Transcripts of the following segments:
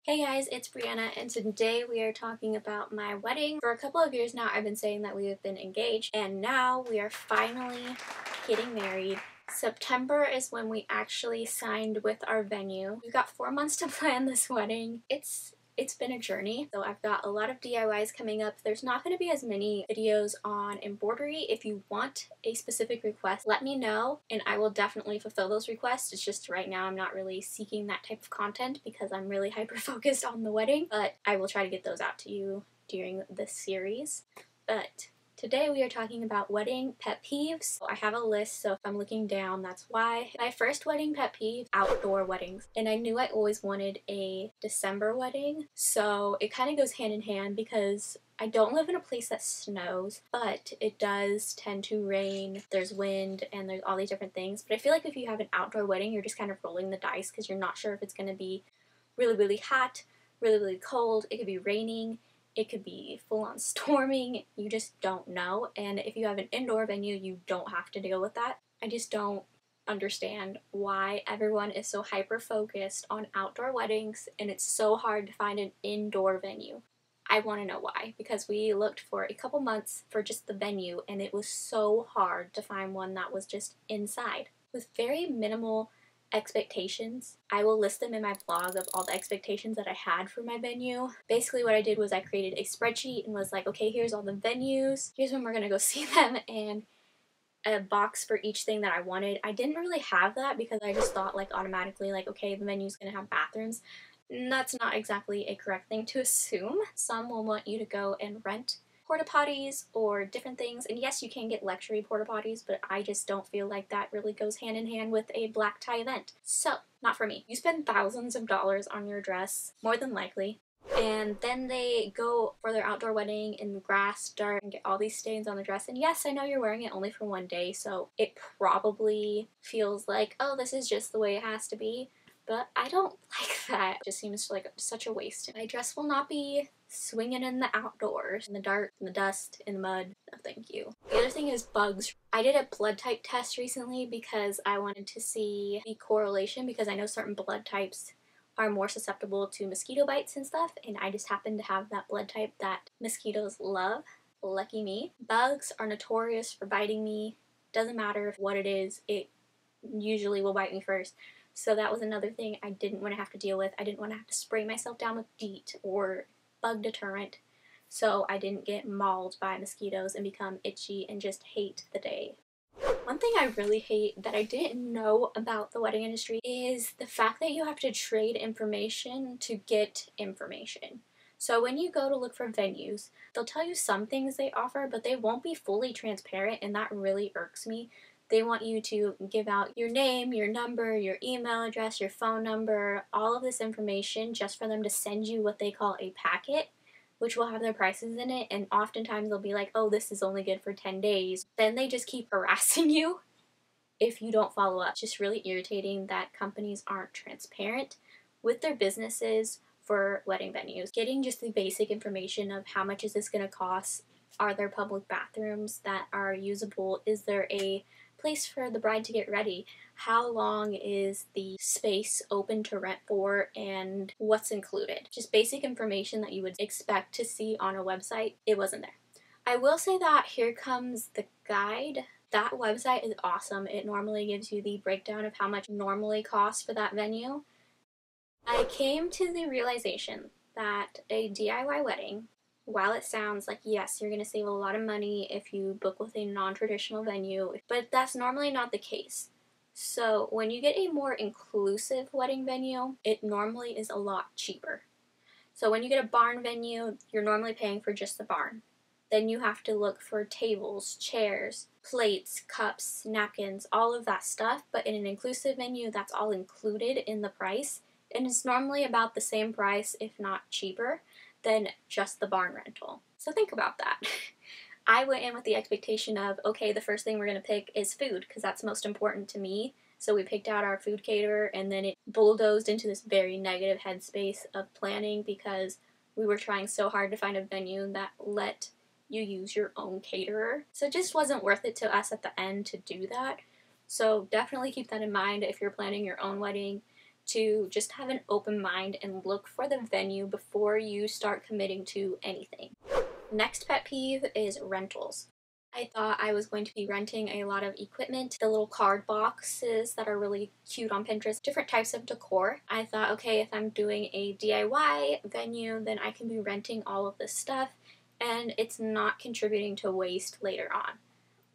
Hey guys, it's Brianna, and today we are talking about my wedding. For a couple of years now, I've been saying that we have been engaged, and now we are finally getting married. September is when we actually signed with our venue. We've got 4 months to plan this wedding. It's been a journey, so I've got a lot of DIYs coming up. There's not going to be as many videos on embroidery. If you want a specific request, let me know and I will definitely fulfill those requests. It's just right now I'm not really seeking that type of content because I'm really hyper-focused on the wedding, but I will try to get those out to you during this series. But today we are talking about wedding pet peeves. I have a list, so if I'm looking down, that's why. My first wedding pet peeve, outdoor weddings. And I knew I always wanted a December wedding, so it kind of goes hand in hand because I don't live in a place that snows, but it does tend to rain, there's wind, and there's all these different things. But I feel like if you have an outdoor wedding, you're just kind of rolling the dice because you're not sure if it's going to be really, really hot, really, really cold. It could be raining. It could be full-on storming, you just don't know, and if you have an indoor venue, you don't have to deal with that. I just don't understand why everyone is so hyper-focused on outdoor weddings, and it's so hard to find an indoor venue. I want to know why, because we looked for a couple months for just the venue, and it was so hard to find one that was just inside, with very minimal expectations. I will list them in my blog of all the expectations that I had for my venue. Basically what I did was I created a spreadsheet and was like, okay, here's all the venues, here's when we're gonna go see them, and a box for each thing that I wanted. I didn't really have that because I just thought like automatically like, okay, the venue's gonna have bathrooms. And that's not exactly a correct thing to assume. Some will want you to go and rent porta potties or different things, and yes, you can get luxury porta potties, but I just don't feel like that really goes hand in hand with a black tie event. So, not for me. You spend thousands of dollars on your dress, more than likely, and then they go for their outdoor wedding in the grass, dirt, and get all these stains on the dress. And yes, I know you're wearing it only for one day, so it probably feels like, oh, this is just the way it has to be. But I don't like that. It just seems like such a waste. My dress will not be swinging in the outdoors, in the dark, in the dust, in the mud. No, thank you. The other thing is bugs. I did a blood type test recently because I wanted to see the correlation, because I know certain blood types are more susceptible to mosquito bites and stuff, and I just happen to have that blood type that mosquitoes love. Lucky me. Bugs are notorious for biting me. Doesn't matter what it is, it usually will bite me first. So that was another thing I didn't want to have to deal with. I didn't want to have to spray myself down with DEET or bug deterrent, so I didn't get mauled by mosquitoes and become itchy and just hate the day. One thing I really hate that I didn't know about the wedding industry is the fact that you have to trade information to get information. So when you go to look for venues, they'll tell you some things they offer, but they won't be fully transparent, and that really irks me. They want you to give out your name, your number, your email address, your phone number, all of this information just for them to send you what they call a packet, which will have their prices in it, and oftentimes they'll be like, oh, this is only good for 10 days. Then they just keep harassing you if you don't follow up. It's just really irritating that companies aren't transparent with their businesses for wedding venues. Getting just the basic information of how much is this going to cost, are there public bathrooms that are usable, is there a place for the bride to get ready, how long is the space open to rent for, and what's included. Just basic information that you would expect to see on a website. It wasn't there. I will say that Here Comes the Guide. That website is awesome. It normally gives you the breakdown of how much normally costs for that venue. I came to the realization that a DIY wedding, while it sounds like, yes, you're going to save a lot of money if you book with a non-traditional venue, but that's normally not the case. So when you get a more inclusive wedding venue, it normally is a lot cheaper. So when you get a barn venue, you're normally paying for just the barn. Then you have to look for tables, chairs, plates, cups, napkins, all of that stuff, but in an inclusive venue, that's all included in the price, and it's normally about the same price, if not cheaper, than just the barn rental. So think about that. I went in with the expectation of, okay, the first thing we're going to pick is food, because that's most important to me. So we picked out our food caterer, and then it bulldozed into this very negative headspace of planning because we were trying so hard to find a venue that let you use your own caterer. So it just wasn't worth it to us at the end to do that. So definitely keep that in mind if you're planning your own wedding. to just have an open mind and look for the venue before you start committing to anything. Next pet peeve is rentals. I thought I was going to be renting a lot of equipment, the little card boxes that are really cute on Pinterest, different types of decor. I thought, okay, if I'm doing a DIY venue, then I can be renting all of this stuff and it's not contributing to waste later on.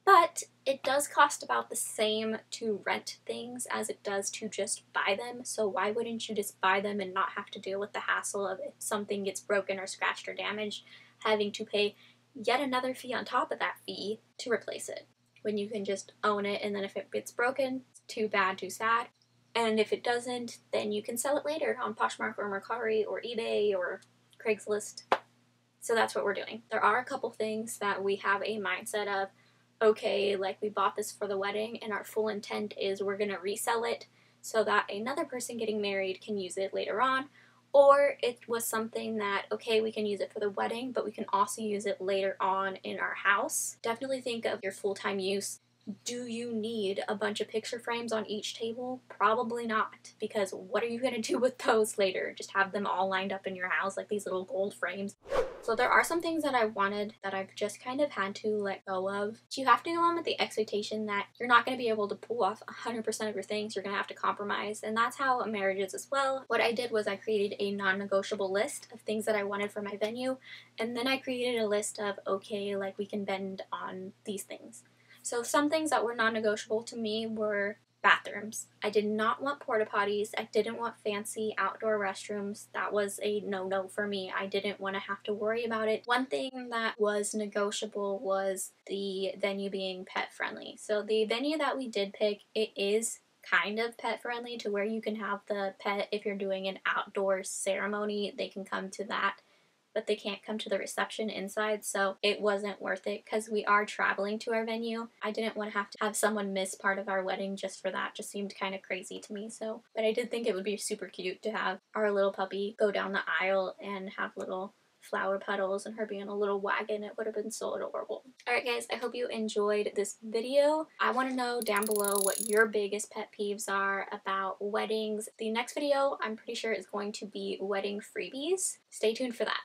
But it does cost about the same to rent things as it does to just buy them, so why wouldn't you just buy them and not have to deal with the hassle of if something gets broken or scratched or damaged, having to pay yet another fee on top of that fee to replace it, when you can just own it, and then if it gets broken, too bad, too sad. And if it doesn't, then you can sell it later on Poshmark or Mercari or eBay or Craigslist. So that's what we're doing. There are a couple things that we have a mindset of, okay, like we bought this for the wedding and our full intent is we're gonna resell it so that another person getting married can use it later on. Or it was something that, okay, we can use it for the wedding, but we can also use it later on in our house. Definitely think of your full-time use. Do you need a bunch of picture frames on each table? Probably not, because what are you going to do with those later? Just have them all lined up in your house like these little gold frames. So there are some things that I wanted that I've just kind of had to let go of. But you have to go on with the expectation that you're not going to be able to pull off 100% of your things. You're going to have to compromise, and that's how a marriage is as well. What I did was I created a non-negotiable list of things that I wanted for my venue, and then I created a list of, okay, like we can bend on these things. So some things that were non-negotiable to me were bathrooms. I did not want porta potties. I didn't want fancy outdoor restrooms. That was a no-no for me. I didn't want to have to worry about it. One thing that was negotiable was the venue being pet friendly. So the venue that we did pick, it is kind of pet friendly to where you can have the pet, if you're doing an outdoor ceremony, they can come to that, but they can't come to the reception inside, so it wasn't worth it because we are traveling to our venue. I didn't want to have someone miss part of our wedding just for that. Just seemed kind of crazy to me, so. But I did think it would be super cute to have our little puppy go down the aisle and have little flower petals and her being a little wagon. It would have been so adorable. Alright guys, I hope you enjoyed this video. I want to know down below what your biggest pet peeves are about weddings. The next video, I'm pretty sure, is going to be wedding freebies. Stay tuned for that.